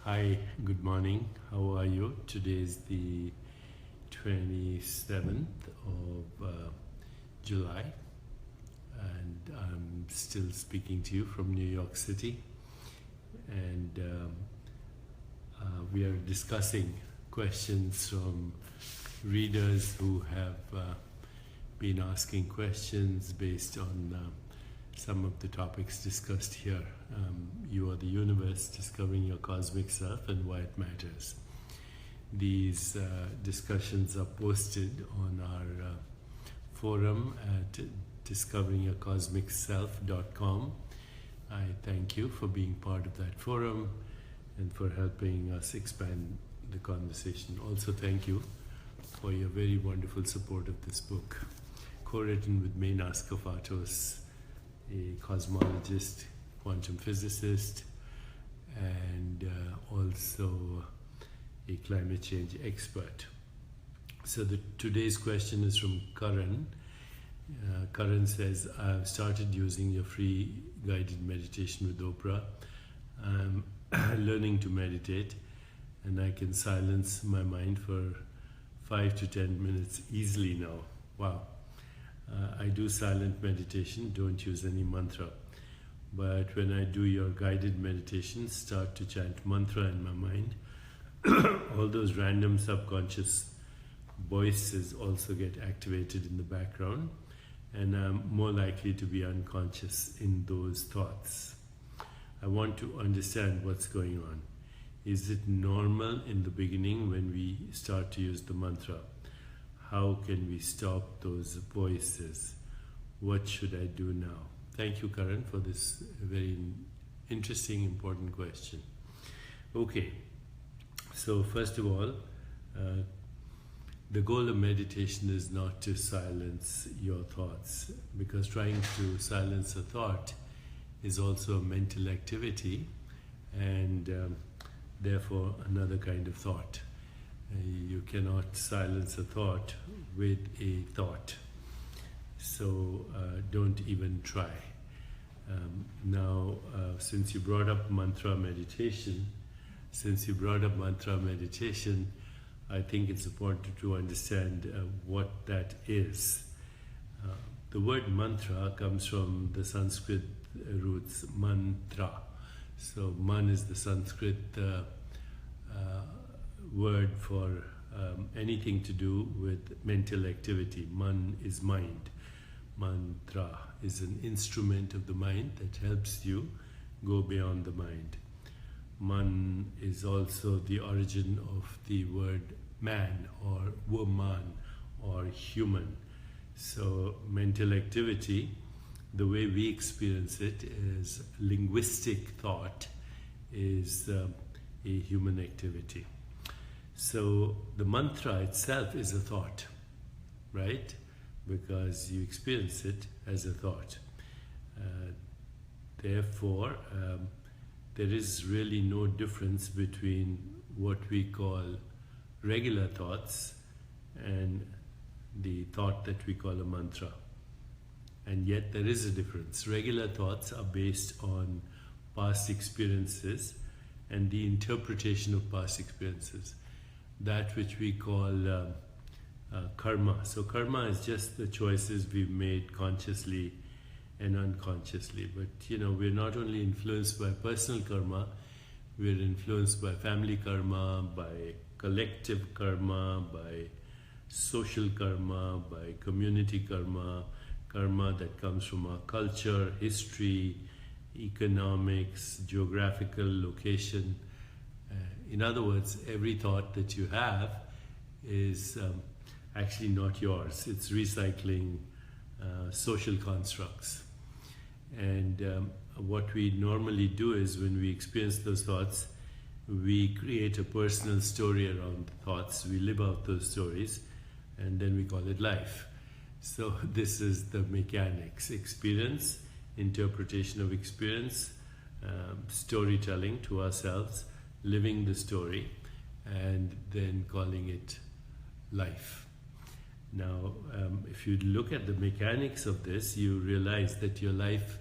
Hi, good morning. How are you? Today is the 27th of July, and I'm still speaking to you from New York City. And we are discussing questions from readers who have been asking questions based on some of the topics discussed here. You are the universe, discovering your cosmic self and why it matters. These discussions are posted on our forum at discoveringyourcosmicself.com. I thank you for being part of that forum and for helping us expand the conversation. Also, thank you for your very wonderful support of this book, co-written with Main Askafatos, a cosmologist, quantum physicist, and also a climate change expert. So today's question is from Karan. Karan says, I've started using your free guided meditation with Oprah. I'm learning to meditate, and I can silence my mind for 5 to 10 minutes easily now. Wow. I do silent meditation, don't use any mantra. But when I do your guided meditation, start to chant mantra in my mind, all those random subconscious voices also get activated in the background, and I'm more likely to be unconscious in those thoughts. I want to understand what's going on. Is it normal in the beginning when we start to use the mantra? How can we stop those voices? What should I do now? Thank you, Karan, for this very interesting, important question. Okay, so first of all, the goal of meditation is not to silence your thoughts, because trying to silence a thought is also a mental activity, and therefore another kind of thought. You cannot silence a thought with a thought. So don't even try. Now, since you brought up mantra meditation, I think it's important to understand what that is. The word mantra comes from the Sanskrit roots mantra. So man is the Sanskrit word for anything to do with mental activity. Man is mind. Mantra is an instrument of the mind that helps you go beyond the mind. Man is also the origin of the word man or woman or human. So mental activity, the way we experience it is linguistic thought, is a human activity. So the mantra itself is a thought, right? Because you experience it as a thought. Therefore, there is really no difference between what we call regular thoughts and the thought that we call a mantra. And yet there is a difference. Regular thoughts are based on past experiences and the interpretation of past experiences. That which we call karma. So karma is just the choices we've made consciously and unconsciously. But we're not only influenced by personal karma, we're influenced by family karma, by collective karma, by social karma, by community karma, karma that comes from our culture, history, economics, geographical location. In other words, every thought that you have is actually not yours. It's recycling social constructs. And what we normally do is, when we experience those thoughts, we create a personal story around the thoughts. We live out those stories, and then we call it life. So this is the mechanics: experience, interpretation of experience, storytelling to ourselves, living the story, and then calling it life. Now, if you look at the mechanics of this, you realize that your life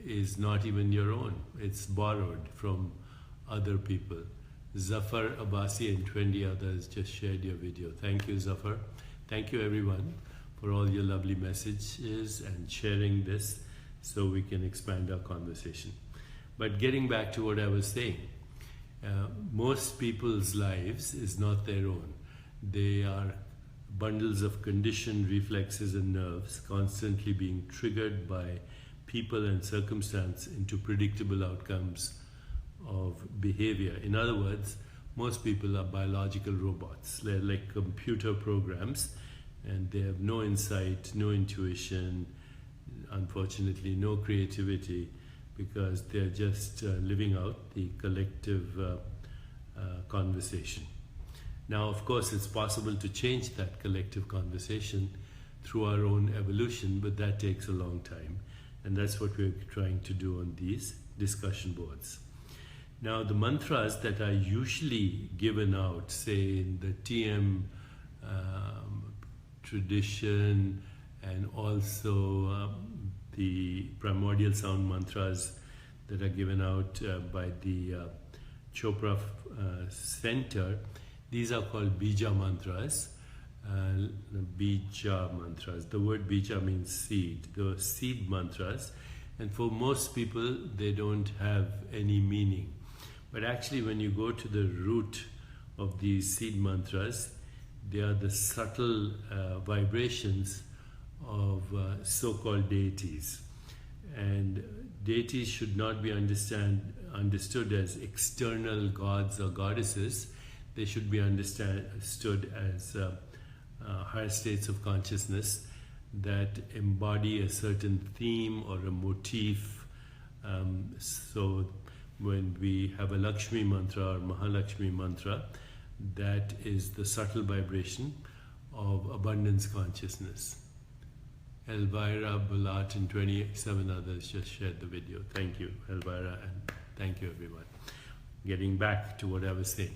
is not even your own. It's borrowed from other people. Zafar Abbasi and 20 others just shared your video. Thank you, Zafar. Thank you, everyone, for all your lovely messages and sharing this so we can expand our conversation. But getting back to what I was saying, most people's lives is not their own. They are bundles of conditioned reflexes and nerves constantly being triggered by people and circumstance into predictable outcomes of behavior. In other words, most people are biological robots. They're like computer programs, and they have no insight, no intuition, unfortunately no creativity, because they're just living out the collective conversation. Now, of course, it's possible to change that collective conversation through our own evolution, but that takes a long time, and that's what we're trying to do on these discussion boards. Now, the mantras that are usually given out, say in the TM tradition, and also the primordial sound mantras that are given out by the Chopra Center, these are called Bija Mantras. Bija Mantras. The word Bija means seed. The seed mantras. And for most people, they don't have any meaning. But actually, when you go to the root of these seed mantras, they are the subtle vibrations of so-called deities. And deities should not be understood as external gods or goddesses. They should be understood as higher states of consciousness that embody a certain theme or a motif. So when we have a Lakshmi mantra or Mahalakshmi mantra, that is the subtle vibration of abundance consciousness. Elvira, Bulat, and 27 others just shared the video. Thank you, Elvira, and thank you, everyone. Getting back to what I was saying.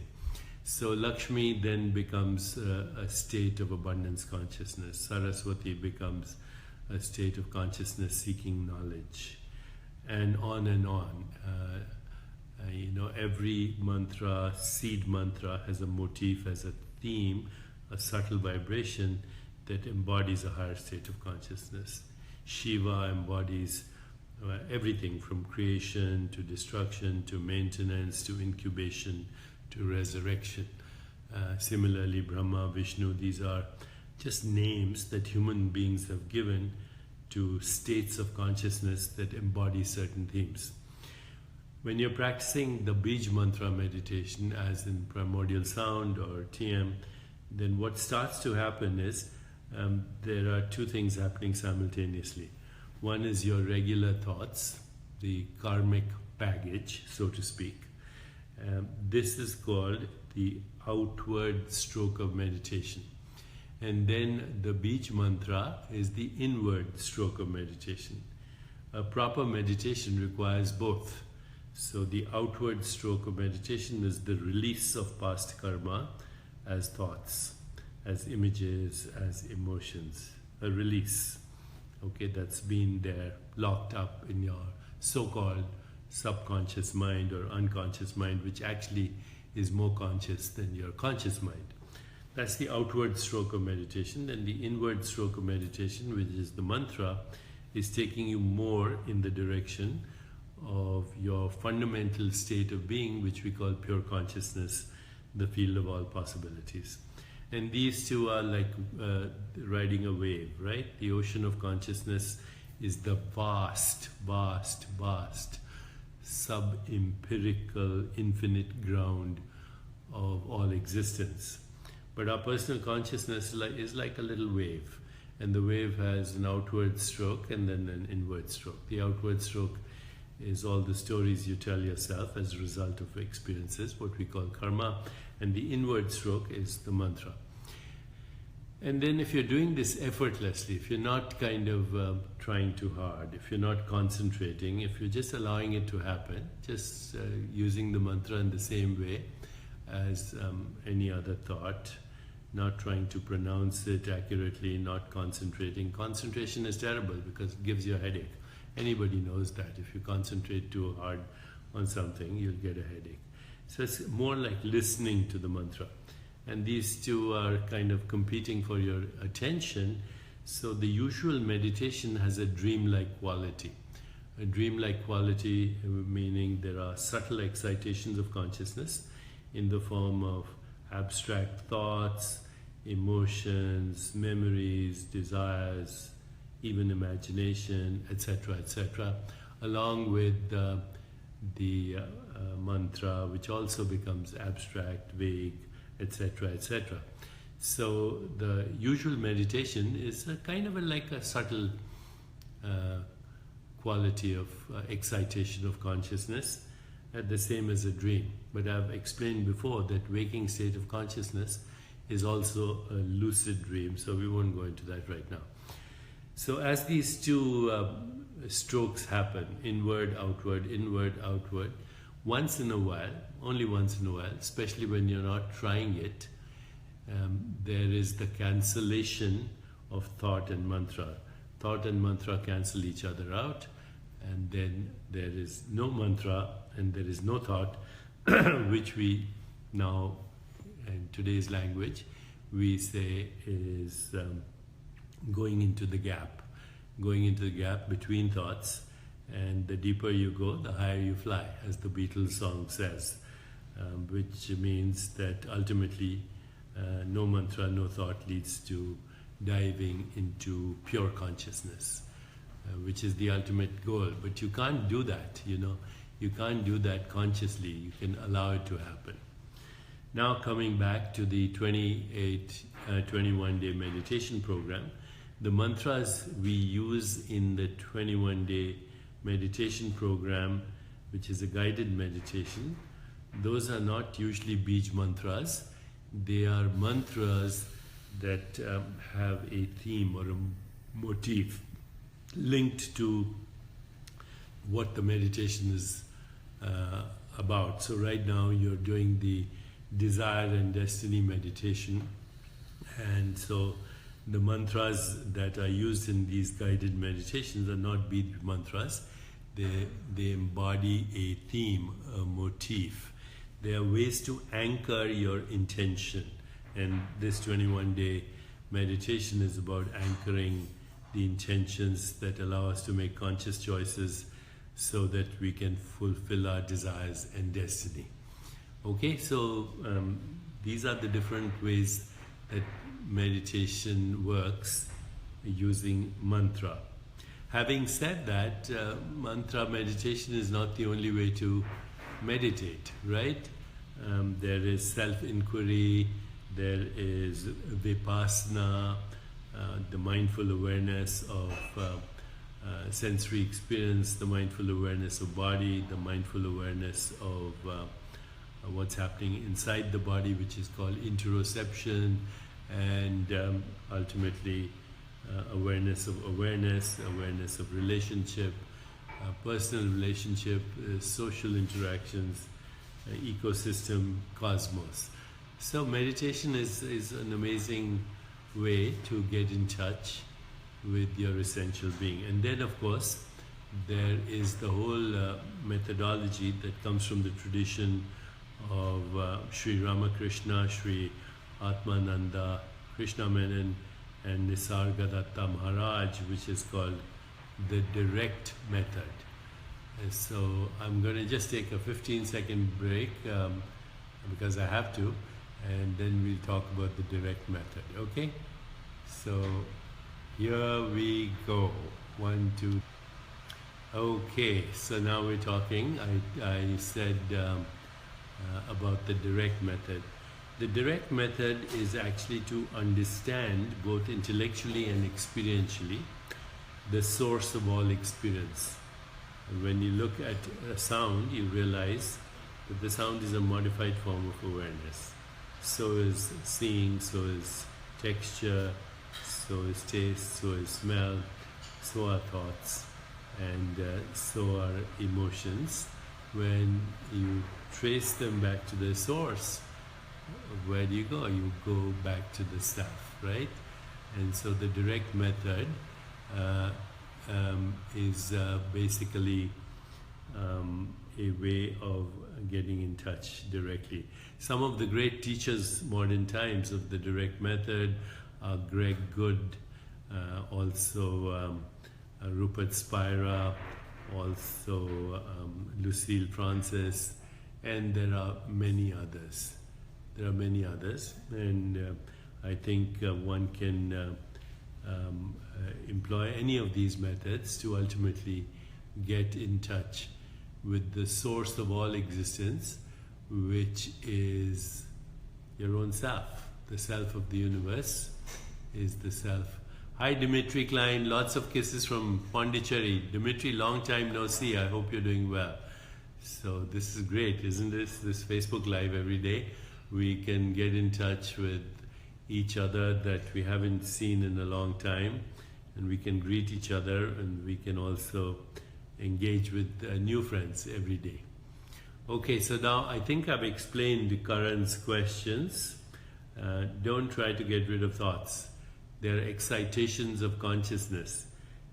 So Lakshmi then becomes a state of abundance consciousness. Saraswati becomes a state of consciousness seeking knowledge. And on and on. Every mantra, seed mantra, has a motif, has a theme, a subtle vibration that embodies a higher state of consciousness. Shiva embodies everything from creation to destruction to maintenance to incubation to resurrection. Similarly, Brahma, Vishnu, these are just names that human beings have given to states of consciousness that embody certain themes. When you're practicing the Bija Mantra meditation, as in primordial sound or TM, then what starts to happen is there are two things happening simultaneously. One is your regular thoughts, the karmic baggage, so to speak. This is called the outward stroke of meditation. And then the Bija Mantra is the inward stroke of meditation. A proper meditation requires both. So the outward stroke of meditation is the release of past karma as thoughts, as images, as emotions. A release, okay, that's been there, locked up in your so-called subconscious mind or unconscious mind, which actually is more conscious than your conscious mind. That's the outward stroke of meditation. And the inward stroke of meditation, which is the mantra, is taking you more in the direction of your fundamental state of being, which we call pure consciousness, the field of all possibilities. And these two are like riding a wave, right? The ocean of consciousness is the vast, vast, vast, sub-empirical, infinite ground of all existence. But our personal consciousness is like a little wave, and the wave has an outward stroke and then an inward stroke. The outward stroke is all the stories you tell yourself as a result of experiences, what we call karma, and the inward stroke is the mantra. And then if you're doing this effortlessly, if you're not kind of trying too hard, if you're not concentrating, if you're just allowing it to happen, just using the mantra in the same way as any other thought, not trying to pronounce it accurately, not concentrating. Concentration is terrible because it gives you a headache. Anybody knows that. If you concentrate too hard on something, you'll get a headache. So it's more like listening to the mantra. And these two are kind of competing for your attention. So the usual meditation has a dreamlike quality. A dreamlike quality meaning there are subtle excitations of consciousness in the form of abstract thoughts, emotions, memories, desires, even imagination, etc., along with the mantra, which also becomes abstract, vague, etc. So the usual meditation is a kind of like a subtle quality of excitation of consciousness, the same as a dream. But I've explained before that waking state of consciousness is also a lucid dream, so we won't go into that right now. So as these two strokes happen, inward, outward, once in a while, only once in a while, especially when you're not trying it, there is the cancellation of thought and mantra. Thought and mantra cancel each other out, and then there is no mantra and there is no thought, which we now, in today's language, we say is going into the gap between thoughts. And the deeper you go, the higher you fly, as the Beatles song says, which means that ultimately no mantra, no thought leads to diving into pure consciousness, which is the ultimate goal. But you can't do that, you can't do that consciously. You can allow it to happen. Now coming back to the 21-day meditation program, the mantras we use in the 21-day meditation program, which is a guided meditation, those are not usually Bija Mantras. They are mantras that have a theme or a motif linked to what the meditation is about. So right now you're doing the desire and destiny meditation, and so the mantras that are used in these guided meditations are not Bija Mantras. They embody a theme, a motif. They are ways to anchor your intention. And this 21-day meditation is about anchoring the intentions that allow us to make conscious choices so that we can fulfill our desires and destiny. Okay, so these are the different ways that meditation works using mantra. Having said that, mantra meditation is not the only way to meditate, right? There is self-inquiry, there is vipassana, the mindful awareness of sensory experience, the mindful awareness of body, the mindful awareness of what's happening inside the body, which is called interoception, and ultimately awareness of relationship, personal relationship, social interactions, ecosystem, cosmos. So meditation is an amazing way to get in touch with your essential being. And then of course there is the whole methodology that comes from the tradition of Sri Ramakrishna, Sri Atmananda, Krishna Menon and Nisargadatta Maharaj, which is called the direct method. And so I'm going to just take a 15-second break because I have to, and then we'll talk about the direct method, okay? So here we go. 1, 2. Okay, so now we're talking. I said about the direct method. The direct method is actually to understand both intellectually and experientially the source of all experience. And when you look at a sound, you realize that the sound is a modified form of awareness. So is seeing, so is texture, so is taste, so is smell, so are thoughts, and so are emotions. When you trace them back to the source, where do you go? You go back to the self, right? And so the direct method is basically a way of getting in touch directly. Some of the great teachers, modern times, of the direct method are Greg Good, also Rupert Spira, also Lucille Francis, and there are many others. And I think one can employ any of these methods to ultimately get in touch with the source of all existence, which is your own self. The self of the universe is the self. Hi Dimitri Klein, lots of kisses from Pondicherry. Dimitri, long time no see. I hope you're doing well. So this is great, isn't this? This Facebook Live every day. We can get in touch with each other that we haven't seen in a long time, and we can greet each other, and we can also engage with new friends every day. Okay, so now I think I've explained Karan's questions. Don't try to get rid of thoughts. They're excitations of consciousness.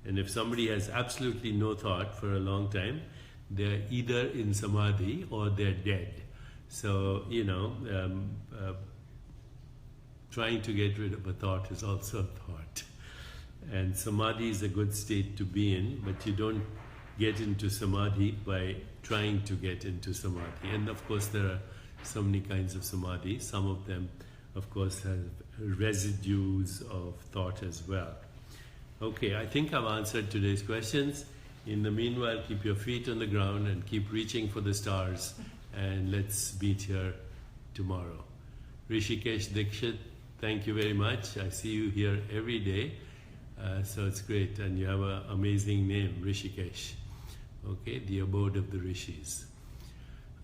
And if somebody has absolutely no thought for a long time, they're either in samadhi or they're dead. So, trying to get rid of a thought is also a thought. And samadhi is a good state to be in, but you don't get into samadhi by trying to get into samadhi. And of course there are so many kinds of samadhi. Some of them of course have residues of thought as well. Okay, I think I've answered today's questions. In the meanwhile, keep your feet on the ground and keep reaching for the stars, and let's meet here tomorrow. Rishikesh Dikshit, thank you very much. I see you here every day, so it's great, and you have an amazing name, Rishikesh. Okay, the abode of the rishis.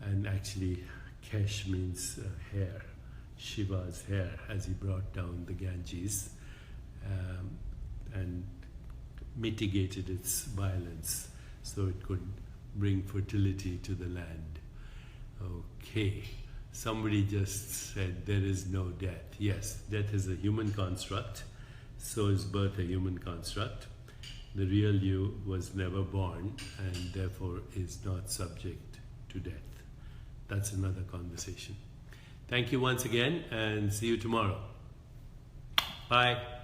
And actually, Kesh means hair, Shiva's hair, as he brought down the Ganges and mitigated its violence so it could bring fertility to the land. Okay, somebody just said there is no death. Yes, death is a human construct, so is birth a human construct. The real you was never born and therefore is not subject to death. That's another conversation. Thank you once again and see you tomorrow. Bye.